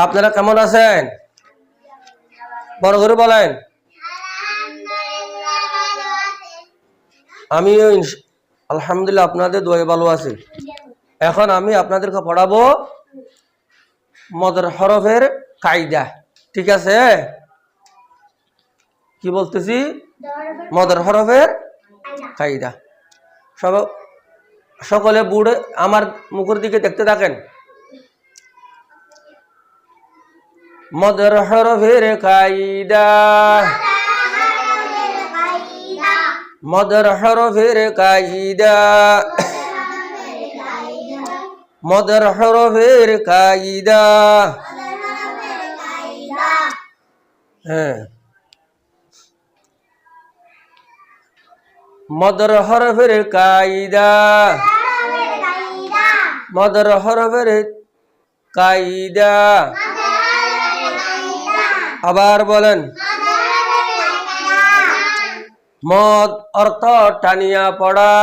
আপনারা কেমন আছেন? বড় করে বলেন। আমিও আলহামদুলিল্লাহ আপনাদের দোয়ায় ভালো আছি। এখন আমি আপনাদেরকে পড়াবো মদের হরফের কায়দা। ঠিক আছে? কি বলতেছি? মদের হরফের কায়দা। সকলে বুড়ে আমার মুখের দিকে দেখতে থাকেন। মদের হরফের কায়দা, মদের হরফের কায়দা, মদের হরফের কায়দা। হ্যাঁ, মদের হরফের কায়দা, মদের হরফের কায়দা। আবার বলেন। মদ অর্থ টানিয়া পড়া,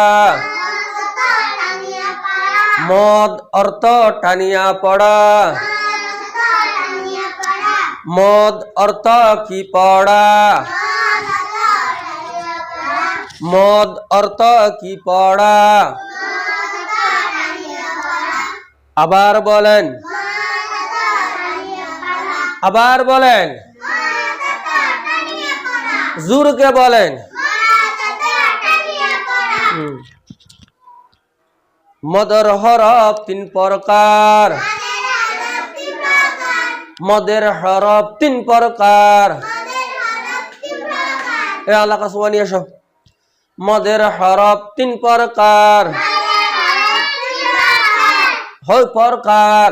মদ অর্থ টানিয়া পড়া, মদ অর্থ কি পড়া, মদ অর্থ কি পড়া। আবার বলেন, আবার বলেন, জোরকে বলেন। মদের হরফ তিন প্রকার, মদের হরফ তিন প্রকার। এ আল্লাহ কাছে নিয়ে এসো। মদের হরফ তিন প্রকার, হয় প্রকার।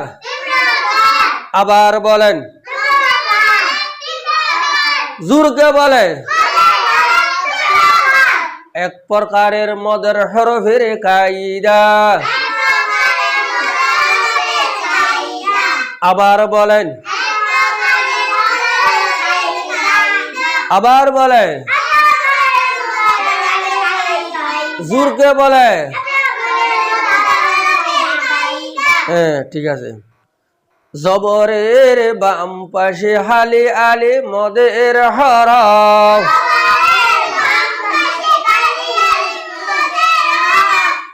আবার বলেন, জোরকে বলেন। এক প্রকারের মদের হরফের কায়দা। আবার বলেন, আবার বলেন, জোরকে বলে। হ্যাঁ, ঠিক আছে। জবরের বাম পাশে হালি আলি মদের হরফ,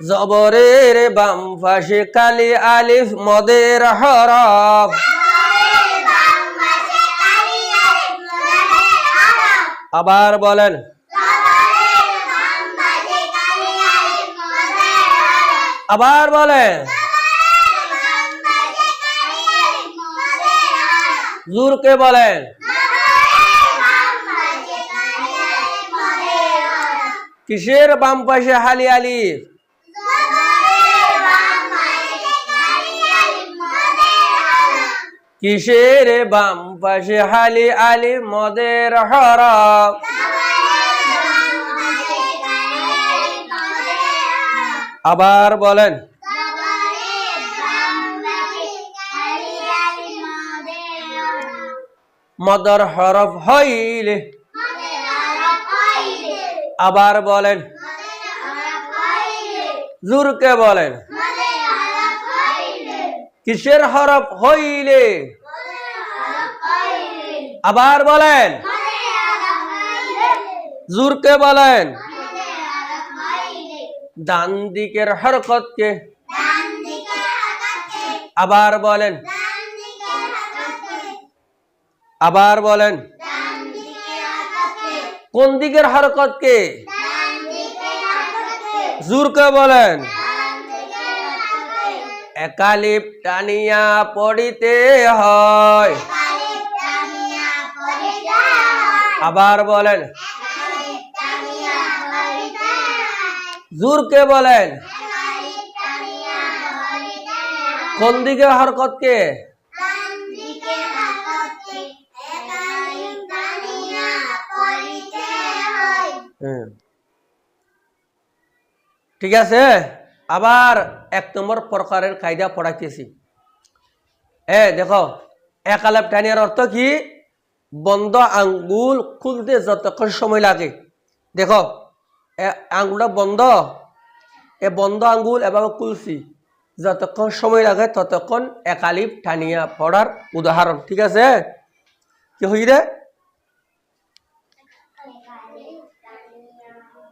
জবরের বাম পাশে কালি আলিফ মদের হরফ। আবার বলেন, আবার বলেন, জোরকে বলেন। কিসের বাম পাশে হালি আলিফ? কিসের বাম পাশে হালি আলিফ মদের হরফ। আবার বলেন, মদের হরফ হইলে। আবার বলেন, জোরকে বলেন। কিসের হরফ হইলে? আবার বলেন, জোরকে বলেন। ডান দিকের হরকতকে। আবার বলেন, আবার বলেন, কোন দিকের হরকতকে? জোরকে বলেন। একালিপ টানিয়া পড়িতে হয়। আবার বলেন, জোরকে বলেন। কোন দিকে হরকতকে? ঠিক আছে। আবার এক নম্বর প্রকারের কায়দা পড়াইতেছি। দেখো, এক আলাপ টানিয়ার অর্থ কি? বন্ধ আঙ্গুল খুলতে যতক্ষণ সময় লাগে। দেখো, আঙ্গুলটা বন্ধ, এ বন্ধ আঙ্গুল এভাবে খুলছি, যতক্ষণ সময় লাগে ততক্ষণ এক আলিফ টানিয়া পড়ার উদাহরণ। ঠিক আছে? কি হইরে?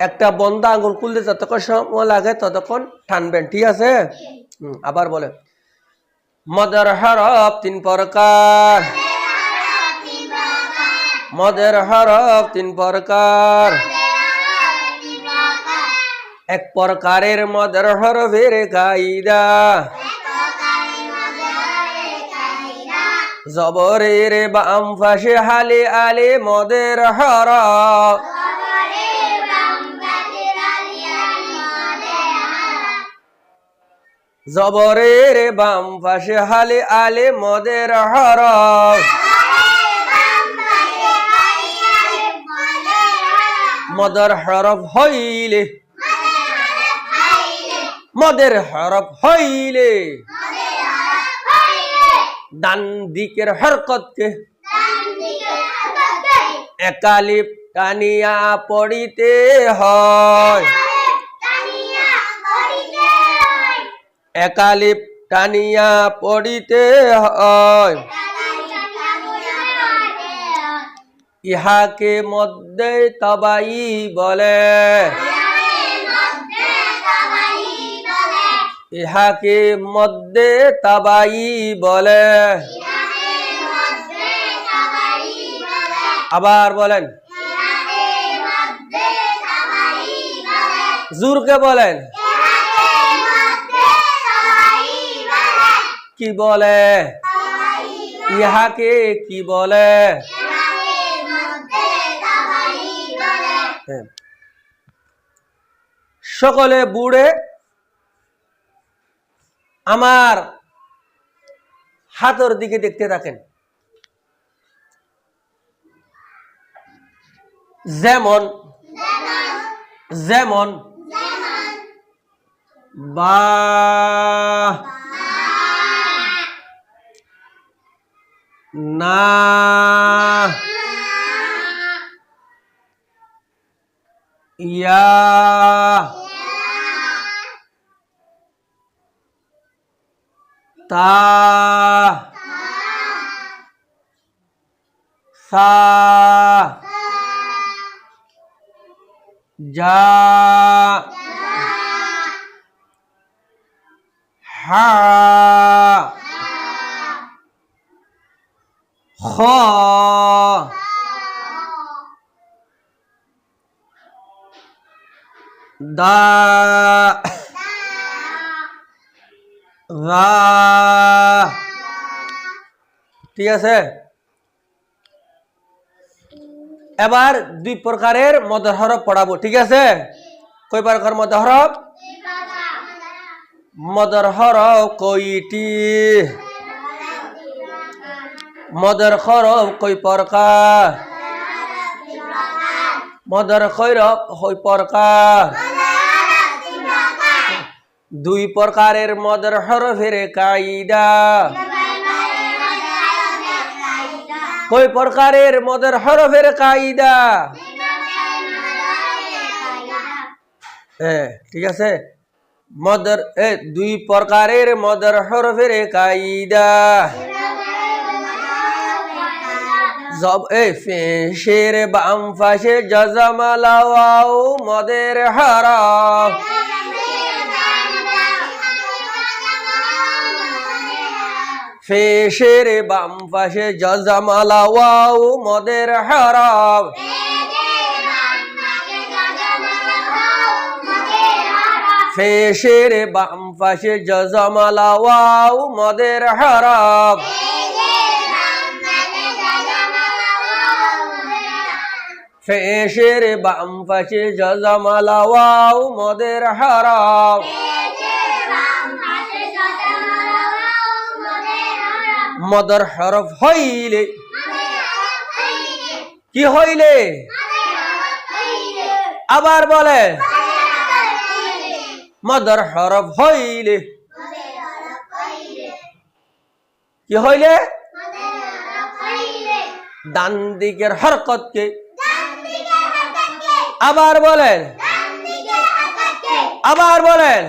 একটা বন্ধ আঙ্গুল খুলতে যতক্ষণ সময় লাগে ততক্ষণ টানবেন। ঠিক আছে? আবার বলে মদের হরফ 3 প্রকার। মদের হরফ 3 প্রকার। এক প্রকারের মদের হরফের কায়দা। জবরের বাম পাশে হালে আলে মদের হরফ। জবরের বাম পাশে হালে আলে মদের হরফ। মদের হরফ হইলে মদের হরফ হইলে ডান দিকের হরকতকে এক আলিফ টানিয়া পড়িতে হয়। এক আলিফ টানিয়া পড়িতে হয়। ইহাকে মধ্যে তাবাই বলে। ইহাকে মধ্যে তাবাই বলে। আবার বলেন, জোরকে বলেন, কি বলে? ইহাকে কি বলে? সকলে বুড়ে আমার হাতের দিকে দেখতে থাকেন। যেমন যেমন বা, না, ইয়া, তা, সা, যা, হা, খ, দা, রা। ঠিক আছে? এবার 2 প্রকারের মদের হরফ পড়াবো। ঠিক আছে? কয় প্রকার মদের হরফ? মদের হরফ কয়টি? মদের হরফ কয় প্রকার? মদের হরফ কয় প্রকার? 2 প্রকারের মদের হরফের কায়দা। কয় প্রকারের মদের হরফের কায়দা? ঠিক আছে? মদের 2 প্রকারের মদের হরফের কায়দা। জব পেশের বাম পাশে জজমালা ওয়াও মদের হরফ। পেশের বাম পাশে জজমালা ওয়াও মদের হরফ। পেশের বাম পাশে জজমালা ওয়াও মদের হরফ। পেশের বাম পাশে জজমালা ওয়াও মদের হরফ। মদের হরফ হইলে কি হইলে? আবার বলে, মদের হরফ হইলে কি হইলে? ডান দিকের হরকতকে। আবার বলেন, আবার বলেন,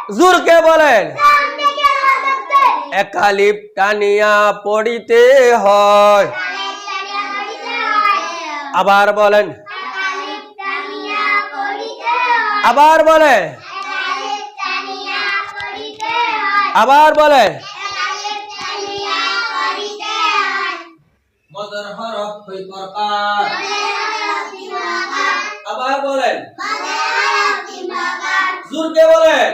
জোরকে বলেন একালিপ টানিয়া পড়িতে হয় আবার বলেন আবার বলেন আবার বলেন মদের হরফ কয় প্রকার আবার বলেন জোরকে বলেন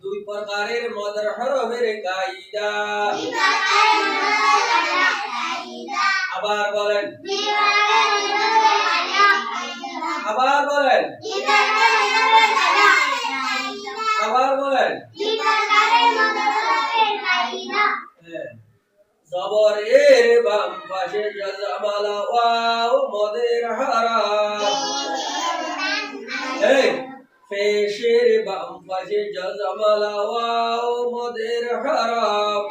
দুই প্রকারের মদের হরফের কায়দা আবার বলেন আবার বলেন আবার বলেন জবরের বাম পাশে জামালা ওয়াও মদের হরফ এই পেশের বাম পাশে জামালা ওয়াও মদের হরফ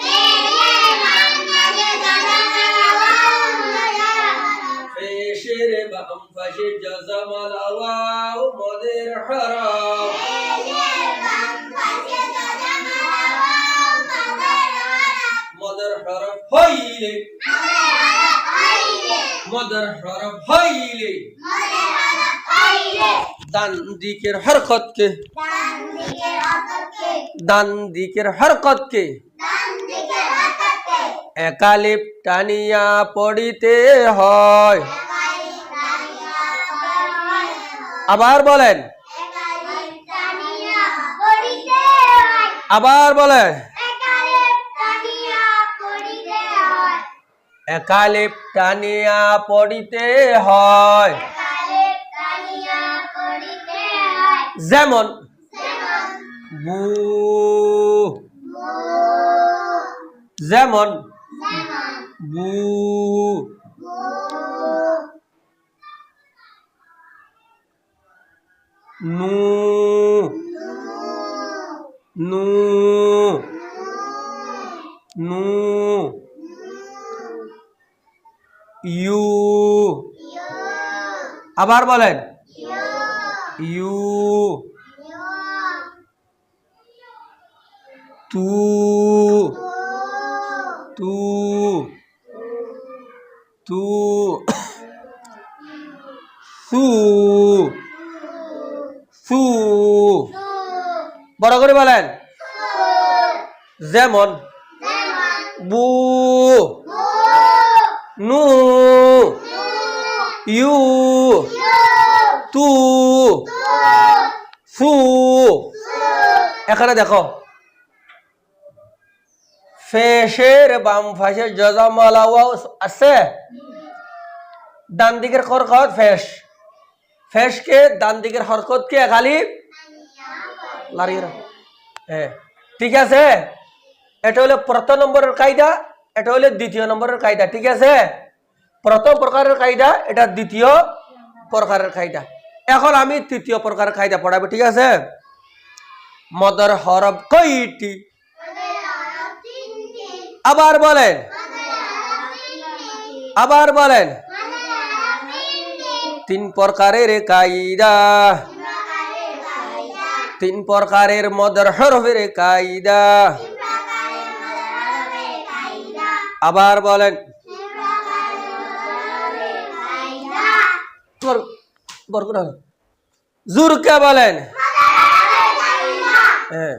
পেশের বাম পাশে জামালা ওয়াও মদের হরফ মদের হরফ হইলে মদের হরফ হইলে ডান দিকের হরকতকে ডান দিকের হরকতকে একালিপ টানিয়া পড়িতে হয় আবার বলেন আবার বলেন একালিপ টানিয়া পড়িতে হয় যেমন বু যেমন বু নু নু নু ইউ আবার বলেন ইউ তু তু তু সু সু বড় করে বলেন যেমন বু নু ইউ তু সু এখানে দেখো ফেশের বাম পাশে জজমালা ওয়াও আছে ডান দিকের হরকত ফেশ ফেশকে ডান দিকের হরকতকে একালিপ লারিয়ে রাখো হ্যাঁ ঠিক আছে এটা হলো প্রথম নম্বরের কায়দা এটা হলো দ্বিতীয় নম্বরের কায়দা ঠিক আছে প্রথম প্রকারের কায়দা এটা দ্বিতীয় প্রকারের কায়দা এখন আমি তৃতীয় প্রকারের কায়দা পড়াবো ঠিক আছে মদের হরফ কয়টি আবার বলেন আবার বলেন তিন প্রকারের কায়দা তিন প্রকারের মদের হরফের কায়দা আবার বলেন জোরকে বলেন হ্যাঁ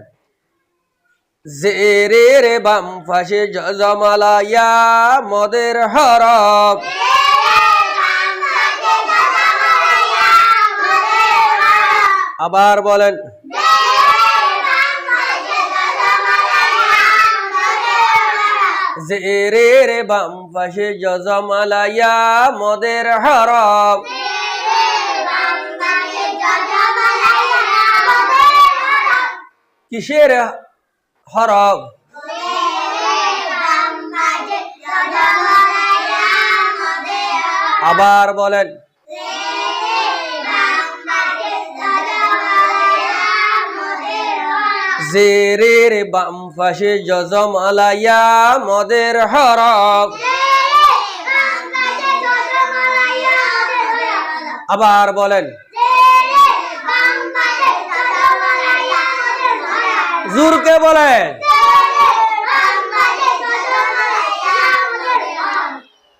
জেরের বাম পাশে জজমালা ইয়া মদের হরফ আবার বলেন জেরের বাম পাশে জজমালা ইয়া মদের হরফ কিসের হরফ আবার বলেন জেরের বাম পাশে জজমালা ইয়া মদের হরফ আবার বলেন জোরকে বলেন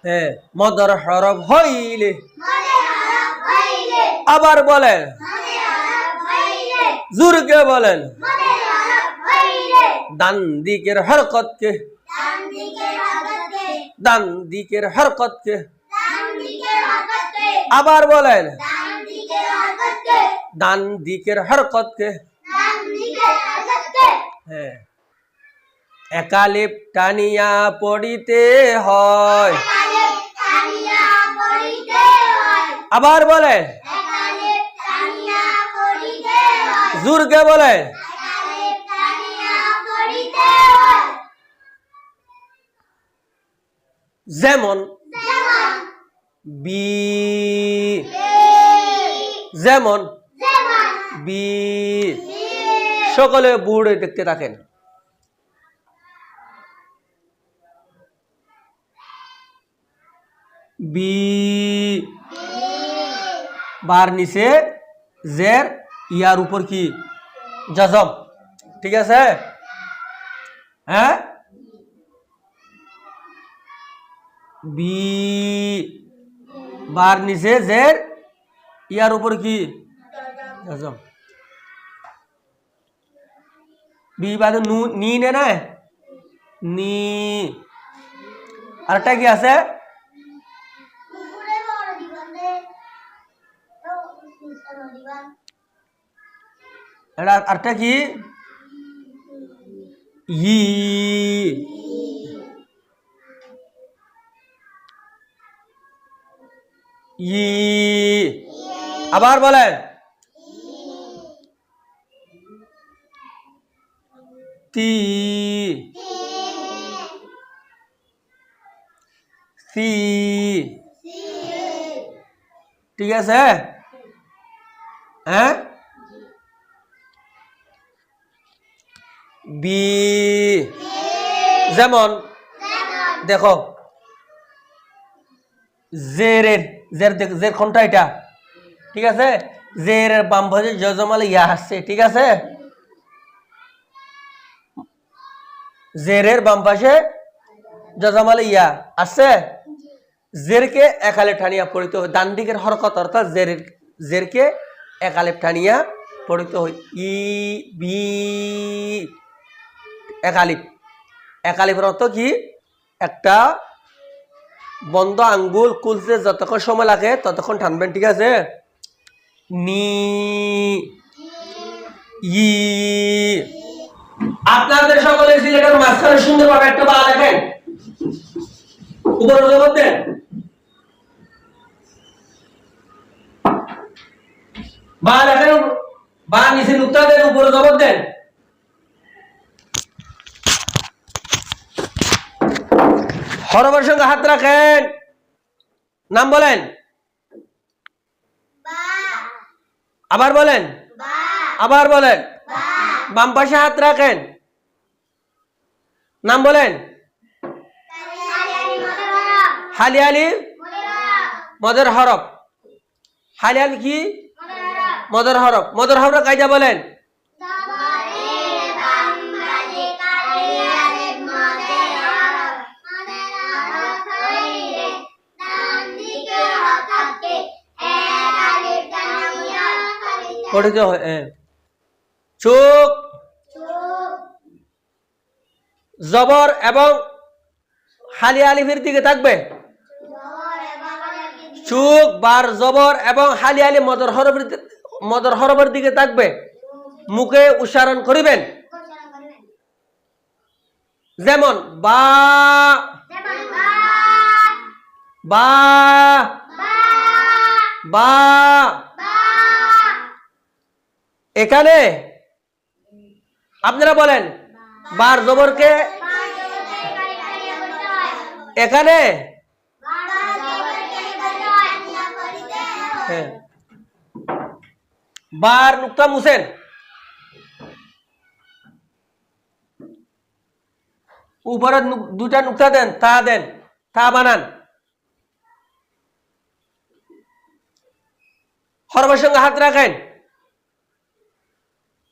হ্যাঁ মদর হরফ হইলে আবার বলেন জোরকে বলেন ডান দিকের হরকতকে ডান দিকের হরকতকে আবার বলেন ডান দিকের হরকতকে হ্যাঁ একালিপ টানিয়া পড়িতে হয় আবার বলেন জোরকে বলেন যেমন বি যেমন বি সকলে বুড়ে দেখতে থাকেন বি বার নিচে জের ইয়ার উপর কি জজম ঠিক আছে হ্যাঁ বি বার নিচে জের ইয়ার উপর কি জজম বি বাদে নু নি নে না নি আরেকটা কি আছে এটা আরেকটা কি ই ই আবার বলেন তি সি ঠিক আছে হ্যাঁ বি যেমন দেখো জেরের জের জের কোনটা এটা ঠিক আছে জেরের বাম পাশে জজমালে ইয়া আসছে ঠিক আছে জেরের বাম পাশে জজমালে ইয়া আসছে জেরকে একালেপ টানিয়া পড়িতে হয় ডান দিকের হরকত অর্থাৎ জেরকে একালেপ টানিয়া পড়িতে হয় ই বি একালিপের অর্থ কি একটা বন্ধ আঙ্গুল খুলতে যতক্ষণ সময় লাগে ততক্ষণ টানবেন ঠিক আছে নি ই আপনাদের সকলে সিলেটের মাঝখানে সুন্দরভাবে একটা বা লেখেন উপরে জবাব দেন বা লেখেন বা নিচে নুক্তা দেন উপরে জবাব দেন হরফের সঙ্গে হাত রাখেন নাম বলেন আবার বলেন আবার বলেন বাম পাশে হাত রাখেন নাম বলেন হালি আলি মদের হরফ হালি আলি কি মদের হরফ কায়দা বলেন পড়িতে হয় চোখ জবর এবং হালি আলিফের দিকে থাকবে চোখ বার জবর এবং হালি আলি মদর হরফের দিকে থাকবে মুখে উচ্চারণ করিবেন যেমন বা বা বা এখানে আপনারা বলেন বার জবরকে এখানে বার নুক্তা মুছেন উপরে দুটা নুক্তা দেন তা বানান হরফের সঙ্গে হাত রাখেন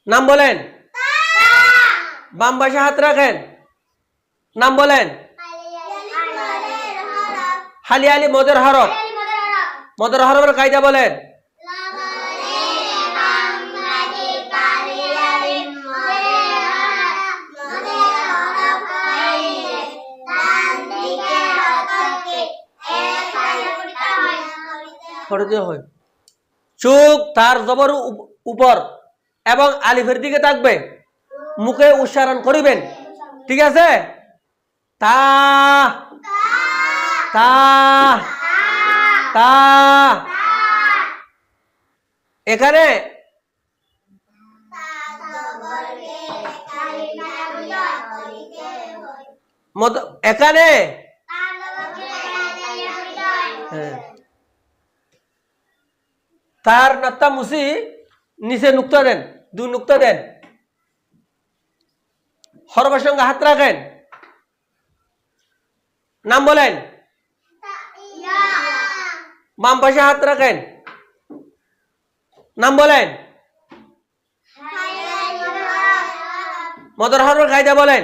নাম বলেন বাম পাশে হাত রাখেন, নাম বলেন। হালি আলি মদের হরফ, মদের হরফের কায়দা বলেন। চোখ তার জবর উপর এবং আলিফের দিকে থাকবে, মুখে উচ্চারণ করিবেন, ঠিক আছে? তা তা তা। এখানে এখানে তার নাত্তা মুসি নিচে নুক্তা দেন, 2 নুক্তা দেন, হরফের সঙ্গে হাত রাখেন, নাম বলেন। বাম পাশে হাত রাখেন, নাম বলেন। মদের হরফের কায়দা বলেন।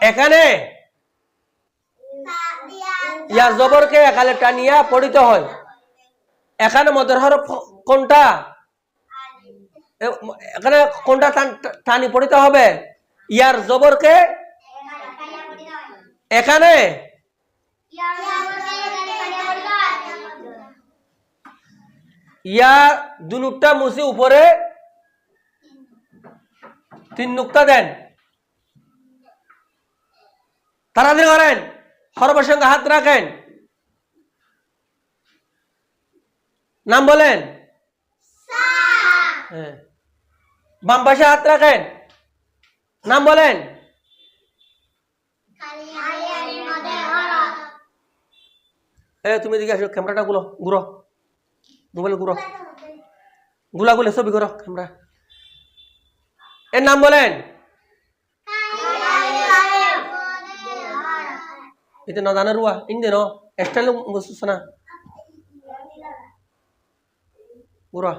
এখানে ইয়া জবরকে একালে টানিয়া পড়িতে হয়। এখানে মদের হরফ কোনটা? এখানে কোনটা টানি পড়িতে হবে? ইয়ার জবরকে এখানে ইয়া 2 নুক্তা মুছে উপরে 3 নুক্তা দেন, তাড়াতাড়ি করেন, হরফের সঙ্গে হাত রাখেন, নাম বলেন। বাম পাশে হাত রাখেন, নাম বলেন। তুমি দিকে আসো, ক্যামেরাটা ঘুরো, মোবাইল ঘুরো, গুলা ছবি করো ক্যামেরা। এর নাম বলেন। itu no dana ruah ini no estel mususana murah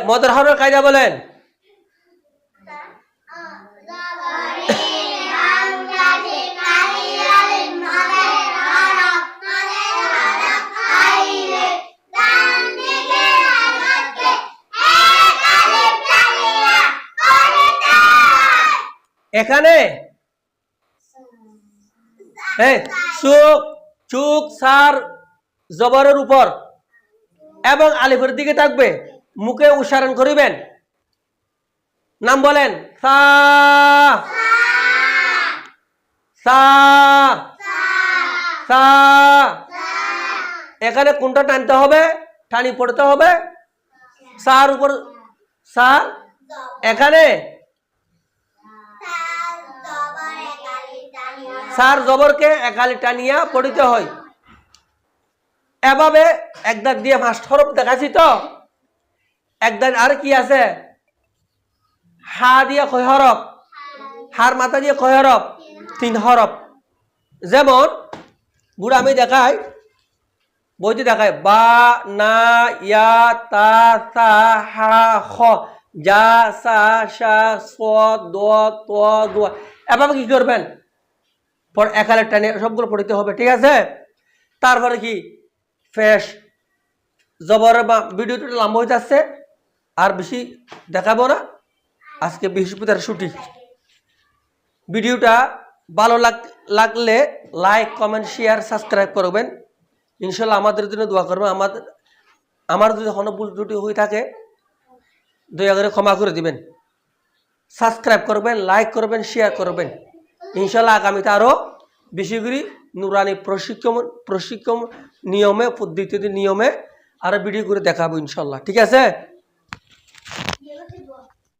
মদের হরফের কায়দা বলেন। এখানে চুক সার জবরের উপর এবং আলিফের দিকে থাকবে, মুখে উচ্চারণ করিবেন, নাম বলেন। সা সা সা। এখানে কোনটা টানতে হবে? টানি পড়তে হবে সার উপর সা। এখানে সার জবরকে একালি টানিয়া পড়িতে হয়। এভাবে একদার দিয়ে 5 হরফ দেখাচ্ছি তো, একদার আর কি আছে? হা দিয়ে কয় হরফ? হার মাথা দিয়ে কয় হরফ? 3 হরফ। যেমন বুড়া আমি দেখাই, বইতে দেখায় বা না ইয়া তা সা হা খ যা সা শা স দ ত দ। এভাবে কি করবেন? পর একালে টানে সবগুলো পড়িতে হবে, ঠিক আছে? তারপরে কি ফেস জবর বা ভিডিওটা লম্বা হইতে আসছে, আর বেশি দেখাবো না, আজকে বৃহস্পতিবার ছুটি। ভিডিওটা ভালো লাগলে লাইক কমেন্ট শেয়ার সাবস্ক্রাইব করবেন। ইনশাল্লাহ আমাদের জন্য দোয়া করবেন। আমার যদি কোনো ভুল ত্রুটি হয়ে থাকে দয়া করে ক্ষমা করে দিবেন। সাবস্ক্রাইব করবেন, লাইক করবেন, শেয়ার করবেন। ইনশাল্লাহ আগামীতে আরও বেশি করে নুরানি প্রশিক্ষণ নিয়মে পদ্ধতিতে নিয়মে আরও ভিডিও করে দেখাবো ইনশাল্লাহ। ঠিক আছে।